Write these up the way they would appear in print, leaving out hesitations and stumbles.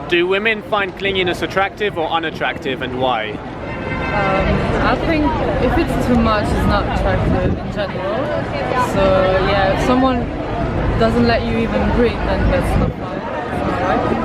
Do women find clinginess attractive or unattractive, and why? I think if it's too much, it's not attractive in general. So yeah, if someone doesn't let you even breathe, then that's not fine.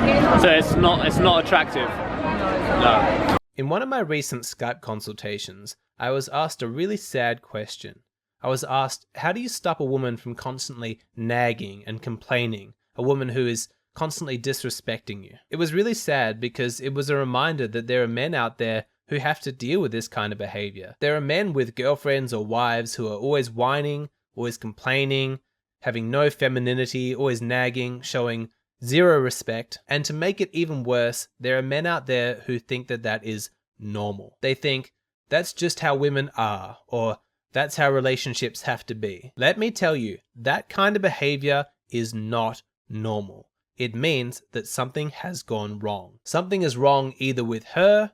It's not right. So it's not attractive. No, it's not. No. In one of my recent Skype consultations, I was asked a really sad question. I was asked, how do you stop a woman from constantly nagging and complaining, a woman who is constantly disrespecting you? It was really sad because it was a reminder that there are men out there who have to deal with this kind of behavior. There are men with girlfriends or wives who are always whining, always complaining, having no femininity, always nagging, showing zero respect. And to make it even worse, there are men out there who think that that is normal. They think that's just how women are, or that's how relationships have to be. Let me tell you, that kind of behavior is not normal. It means that something has gone wrong. Something is wrong either with her,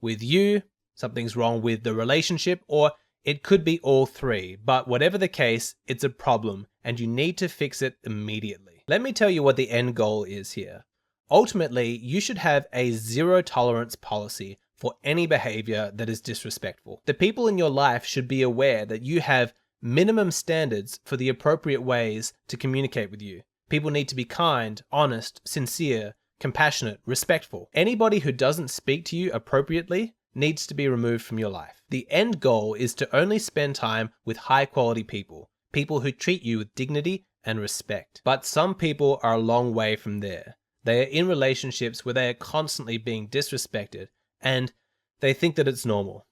with you, something's wrong with the relationship, or it could be all three. But whatever the case, it's a problem and you need to fix it immediately. Let me tell you what the end goal is here. Ultimately, you should have a zero tolerance policy for any behavior that is disrespectful. The people in your life should be aware that you have minimum standards for the appropriate ways to communicate with you. People need to be kind, honest, sincere, compassionate, respectful. Anybody who doesn't speak to you appropriately needs to be removed from your life. The end goal is to only spend time with high quality people, people who treat you with dignity and respect. But some people are a long way from there. They are in relationships where they are constantly being disrespected and they think that it's normal.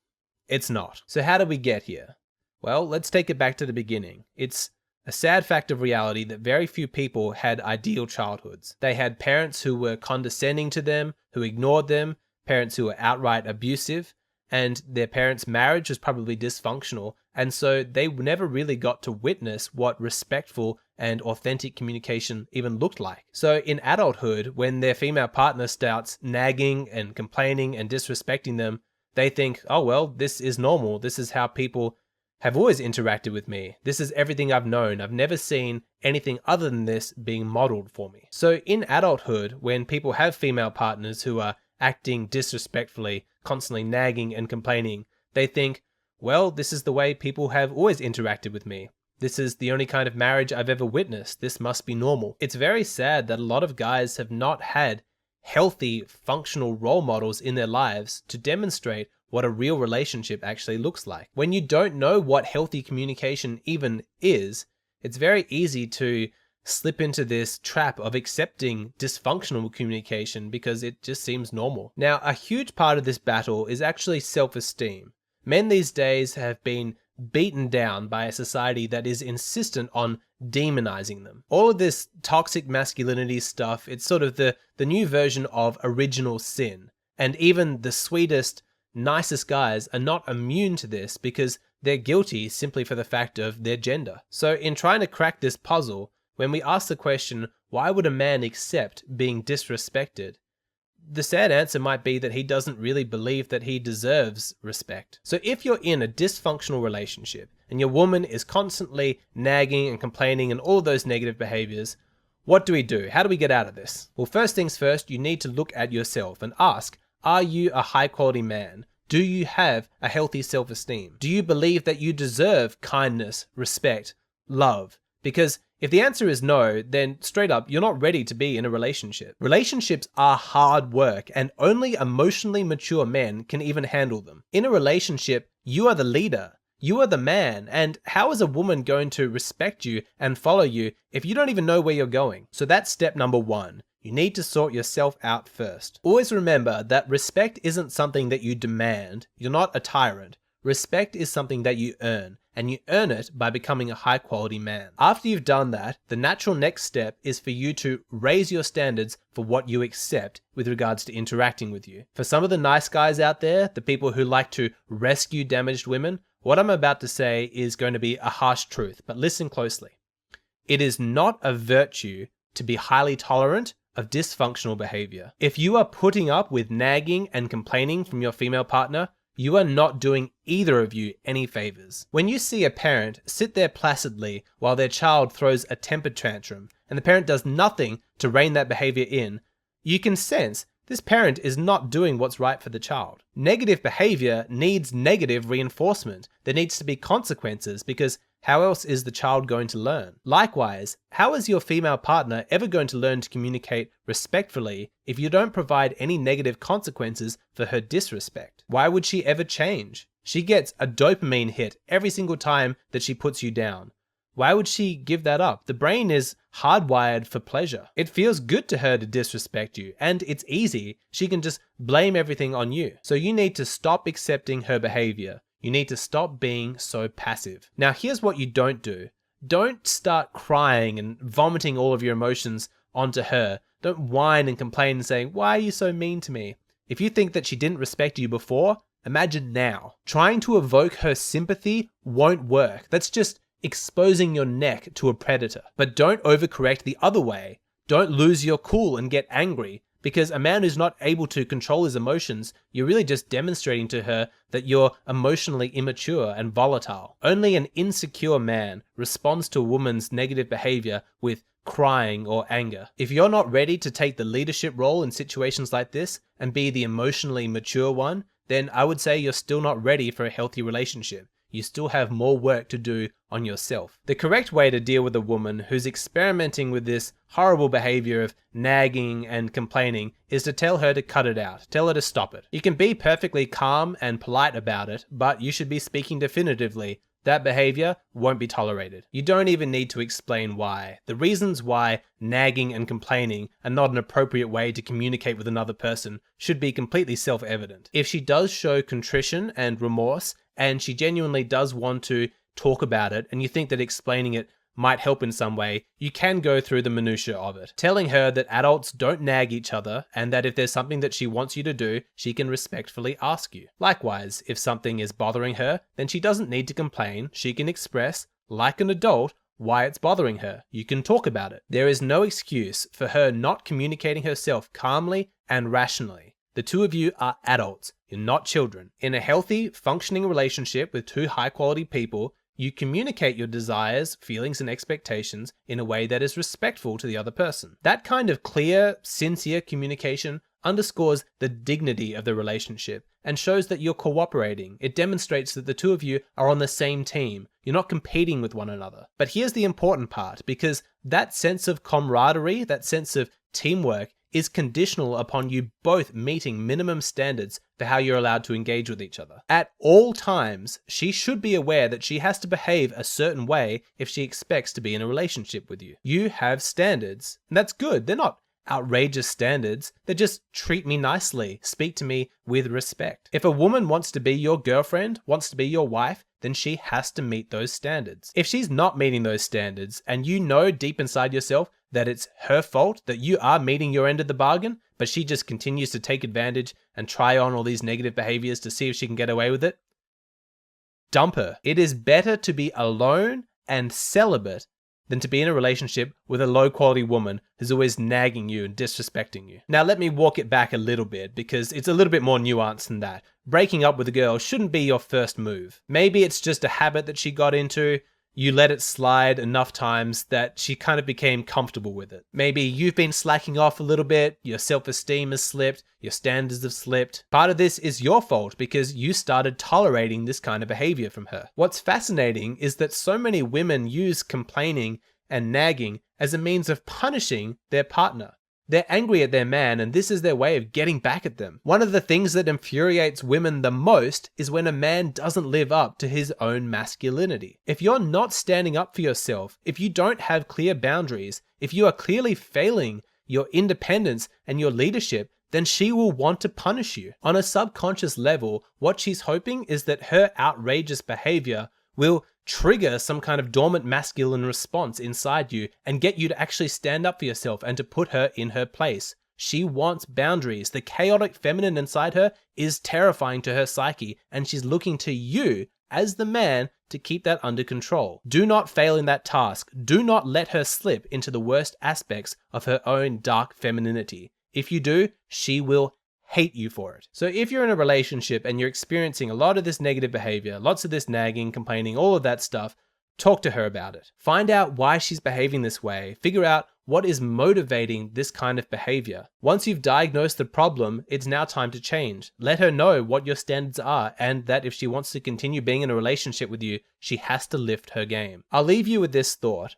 It's not. So how did we get here? Well, let's take it back to the beginning. It's a sad fact of reality that very few people had ideal childhoods. They had parents who were condescending to them, who ignored them, parents who were outright abusive, and their parents' marriage was probably dysfunctional, and so they never really got to witness what respectful and authentic communication even looked like. So in adulthood, when their female partner starts nagging and complaining and disrespecting them, they think, oh well, this is normal. This is how people have always interacted with me. This is everything I've known. I've never seen anything other than this being modeled for me. So in adulthood, when people have female partners who are acting disrespectfully, constantly nagging and complaining, they think, well, this is the way people have always interacted with me. This is the only kind of marriage I've ever witnessed. This must be normal. It's very sad that a lot of guys have not had healthy, functional role models in their lives to demonstrate what a real relationship actually looks like. When you don't know what healthy communication even is, it's very easy to slip into this trap of accepting dysfunctional communication because it just seems normal. Now, a huge part of this battle is actually self-esteem. Men these days have been beaten down by a society that is insistent on demonizing them. All of this toxic masculinity stuff, it's sort of the new version of original sin. And even the sweetest, nicest guys are not immune to this because they're guilty simply for the fact of their gender. So in trying to crack this puzzle, when we ask the question, why would a man accept being disrespected? The sad answer might be that he doesn't really believe that he deserves respect. So if you're in a dysfunctional relationship and your woman is constantly nagging and complaining and all those negative behaviors, what do we do? How do we get out of this? Well, first things first, you need to look at yourself and ask, are you a high quality man? Do you have a healthy self-esteem? Do you believe that you deserve kindness, respect, love? Because if the answer is no, then straight up, you're not ready to be in a relationship. Relationships are hard work and only emotionally mature men can even handle them. In a relationship, you are the leader. You are the man. And how is a woman going to respect you and follow you if you don't even know where you're going? So that's step number one. You need to sort yourself out first. Always remember that respect isn't something that you demand. You're not a tyrant. Respect is something that you earn, and you earn it by becoming a high quality man. After you've done that, the natural next step is for you to raise your standards for what you accept with regards to interacting with you. For some of the nice guys out there, the people who like to rescue damaged women, what I'm about to say is going to be a harsh truth, but listen closely. It is not a virtue to be highly tolerant of dysfunctional behavior. If you are putting up with nagging and complaining from your female partner, you are not doing either of you any favors. When you see a parent sit there placidly while their child throws a temper tantrum and the parent does nothing to rein that behavior in, You can sense this parent is not doing what's right for the child. Negative behavior needs negative reinforcement. There needs to be consequences, because how else is the child going to learn? Likewise, how is your female partner ever going to learn to communicate respectfully if you don't provide any negative consequences for her disrespect? Why would she ever change? She gets a dopamine hit every single time that she puts you down. Why would she give that up? The brain is hardwired for pleasure. It feels good to her to disrespect you, and it's easy. She can just blame everything on you. So you need to stop accepting her behavior. You need to stop being so passive. Now, here's what you don't do. Don't start crying and vomiting all of your emotions onto her. Don't whine and complain and saying, "Why are you so mean to me?" If you think that she didn't respect you before, imagine now. Trying to evoke her sympathy won't work. That's just exposing your neck to a predator. But don't overcorrect the other way. Don't lose your cool and get angry, because a man who's not able to control his emotions, you're really just demonstrating to her that you're emotionally immature and volatile. Only an insecure man responds to a woman's negative behavior with crying or anger. If you're not ready to take the leadership role in situations like this and be the emotionally mature one, then I would say you're still not ready for a healthy relationship. You still have more work to do on yourself. The correct way to deal with a woman who's experimenting with this horrible behavior of nagging and complaining is to tell her to cut it out. Tell her to stop it. You can be perfectly calm and polite about it, but you should be speaking definitively. That behavior won't be tolerated. You don't even need to explain why. The reasons why nagging and complaining are not an appropriate way to communicate with another person should be completely self-evident. If she does show contrition and remorse, and she genuinely does want to talk about it, and you think that explaining it might help in some way, you can go through the minutiae of it. Telling her that adults don't nag each other, and that if there's something that she wants you to do, she can respectfully ask you. Likewise, if something is bothering her, then she doesn't need to complain. She can express, like an adult, why it's bothering her. You can talk about it. There is no excuse for her not communicating herself calmly and rationally. The two of you are adults. You're not children. In a healthy, functioning relationship with two high-quality people, you communicate your desires, feelings, and expectations in a way that is respectful to the other person. That kind of clear, sincere communication underscores the dignity of the relationship and shows that you're cooperating. It demonstrates that the two of you are on the same team. You're not competing with one another. But here's the important part, because that sense of camaraderie, that sense of teamwork, is conditional upon you both meeting minimum standards for how you're allowed to engage with each other. At all times, she should be aware that she has to behave a certain way if she expects to be in a relationship with you. You have standards, and that's good. They're not outrageous standards. They just treat me nicely, speak to me with respect. If a woman wants to be your girlfriend, wants to be your wife, then she has to meet those standards. If she's not meeting those standards, and you know deep inside yourself that it's her fault, that you are meeting your end of the bargain, but she just continues to take advantage and try on all these negative behaviors to see if she can get away with it, dump her. It is better to be alone and celibate than to be in a relationship with a low-quality woman who's always nagging you and disrespecting you. Now, let me walk it back a little bit, because it's a little bit more nuanced than that. Breaking up with a girl shouldn't be your first move. Maybe it's just a habit that she got into. You let it slide enough times that she kind of became comfortable with it. Maybe you've been slacking off a little bit, your self-esteem has slipped, your standards have slipped. Part of this is your fault because you started tolerating this kind of behavior from her. What's fascinating is that so many women use complaining and nagging as a means of punishing their partner. They're angry at their man, and this is their way of getting back at them. One of the things that infuriates women the most is when a man doesn't live up to his own masculinity. If you're not standing up for yourself, if you don't have clear boundaries, if you are clearly failing your independence and your leadership, then she will want to punish you. On a subconscious level, what she's hoping is that her outrageous behavior will trigger some kind of dormant masculine response inside you and get you to actually stand up for yourself and to put her in her place. She wants boundaries. The chaotic feminine inside her is terrifying to her psyche, and she's looking to you as the man to keep that under control. Do not fail in that task. Do not let her slip into the worst aspects of her own dark femininity. If you do, she will hate you for it. So if you're in a relationship and you're experiencing a lot of this negative behavior, lots of this nagging, complaining, all of that stuff, Talk to her about it. Find out why she's behaving this way. Figure out what is motivating this kind of behavior. Once you've diagnosed the problem, it's now time to change. Let her know what your standards are and that if she wants to continue being in a relationship with you, she has to lift her game. I'll leave you with this thought.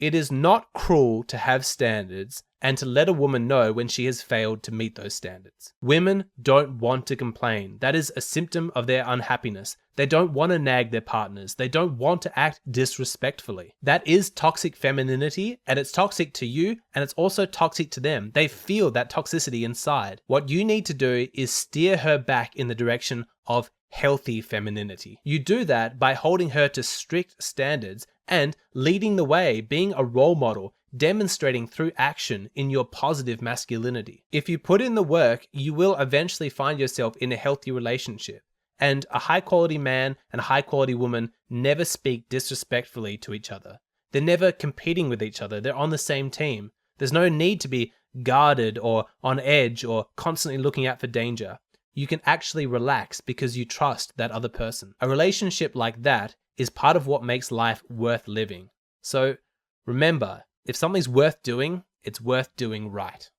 It is not cruel to have standards and to let a woman know when she has failed to meet those standards. Women don't want to complain. That is a symptom of their unhappiness. They don't want to nag their partners. They don't want to act disrespectfully. That is toxic femininity, and it's toxic to you, and it's also toxic to them. They feel that toxicity inside. What you need to do is steer her back in the direction of healthy femininity. You do that by holding her to strict standards and leading the way, being a role model, demonstrating through action in your positive masculinity. If you put in the work, you will eventually find yourself in a healthy relationship. And a high quality man and a high quality woman never speak disrespectfully to each other. They're never competing with each other. They're on the same team. There's no need to be guarded or on edge or constantly looking out for danger. You can actually relax because you trust that other person. A relationship like that is part of what makes life worth living. So remember, if something's worth doing, it's worth doing right.